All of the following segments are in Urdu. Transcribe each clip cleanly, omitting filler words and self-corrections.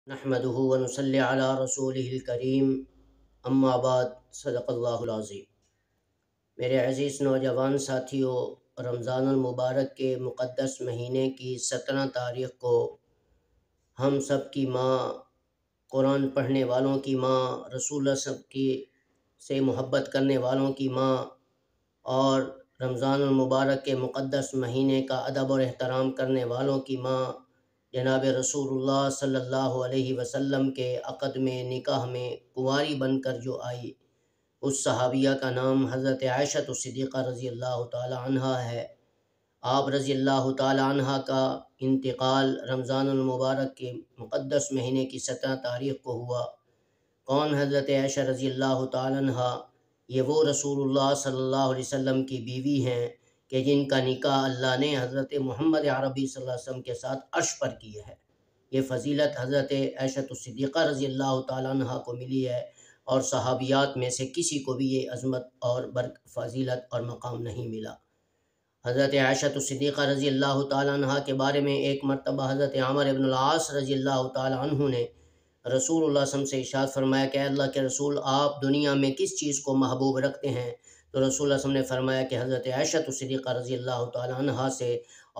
نحمدہ ونصلی علی رسولہ الکریم، اما بعد، صدق اللہ العظیم۔ میرے عزیز نوجوان ساتھیوں، رمضان المبارک کے مقدس مہینے کی 17 تاریخ کو ہم سب کی ماں، قرآن پڑھنے والوں کی ماں، رسول اللہ صلی اللہ علیہ وسلم سے محبت کرنے والوں کی ماں اور رمضان المبارک کے مقدس مہینے کا ادب اور احترام کرنے والوں کی ماں جناب رسول اللہ صلی اللہ علیہ وسلم کے عقد میں، نکاح میں کنواری بن کر جو آئی، اس صحابیہ کا نام حضرت عائشہ صدیقہ رضی اللہ تعالی عنہا ہے۔ آپ رضی اللہ تعالی عنہا کا انتقال رمضان المبارک کے مقدس مہینے کی 17 تاریخ کو ہوا۔ کون حضرت عائشہ رضی اللہ تعالی عنہا؟ یہ وہ رسول اللہ صلی اللہ علیہ وسلم کی بیوی ہیں کہ جن کا نکاح اللہ نے حضرت محمد عربی صلی اللہ علیہ وسلم کے ساتھ عرش پر کی ہے۔ یہ فضیلت حضرت عائشہ صدیقہ رضی اللہ تعالیٰ عنہ کو ملی ہے، اور صحابیات میں سے کسی کو بھی یہ عظمت اور فضیلت اور مقام نہیں ملا۔ حضرت عائشہ صدیقہ رضی اللہ تعالیٰ عنہ کے بارے میں ایک مرتبہ حضرت عمر بن العاص رضی اللہ تعالیٰ عنہ نے رسول اللہ صلی اللہ علیہ وسلم سے ارشاد فرمایا کہ اللہ کے رسول، آپ دنیا میں کس چیز کو محبوب رکھتے ہیں؟ تو رسول اللہ صلی اللہ علیہ وسلم نے فرمایا کہ حضرت عائشہ صدیقہ رضی اللہ تعالیٰ عنہ سے،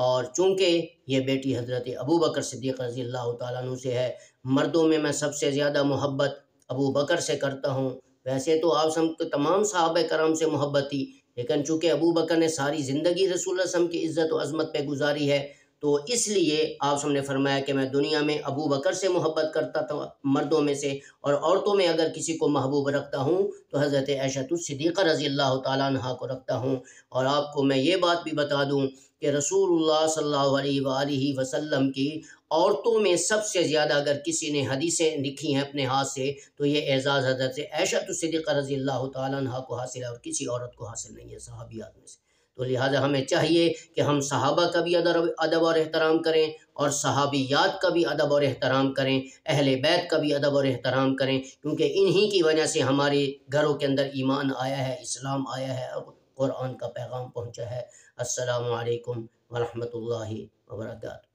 اور چونکہ یہ بیٹی حضرت ابو بکر صدیق رضی اللہ تعالیٰ عنہ سے ہے۔ مردوں میں سب سے زیادہ محبت ابو بکر سے کرتا ہوں۔ ویسے تو آپ سب کے تمام صحابہ کرام سے محبت تھی، لیکن چونکہ ابو بکر نے ساری زندگی رسول اللہ صلی اللہ علیہ وسلم کی عزت و عظمت پہ گزاری ہے، تو اس لیے آپ سب نے فرمایا کہ میں دنیا میں ابو بکر سے محبت کرتا تھا مردوں میں سے، اور عورتوں میں اگر کسی کو محبوب رکھتا ہوں تو حضرت عائشہ صدیقہ رضی اللہ تعالیٰ عنہ کو رکھتا ہوں۔ اور آپ کو میں یہ بات بھی بتا دوں کہ رسول اللہ صلی اللہ علیہ وآلہ وسلم کی عورتوں میں سب سے زیادہ اگر کسی نے حدیثیں لکھی ہیں اپنے ہاتھ سے، تو یہ اعزاز حضرت عائشہ صدیقہ رضی اللہ تعالیٰ عنہ کو حاصل ہے، اور کسی عورت کو حاصل نہیں ہے صحابیات میں سے۔ تو لہٰذا ہمیں چاہیے کہ ہم صحابہ کا بھی ادب اور احترام کریں، اور صحابیات کا بھی ادب اور احترام کریں، اہل بیت کا بھی ادب اور احترام کریں، کیونکہ انہی کی وجہ سے ہمارے گھروں کے اندر ایمان آیا ہے، اسلام آیا ہے، اور قرآن کا پیغام پہنچا ہے۔ السلام علیکم ورحمۃ اللہ وبرکاتہ۔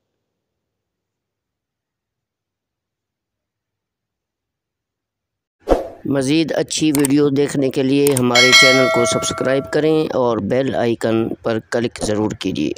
مزید اچھی ویڈیو دیکھنے کے لیے ہمارے چینل کو سبسکرائب کریں اور بیل آئیکن پر کلک ضرور کیجیے۔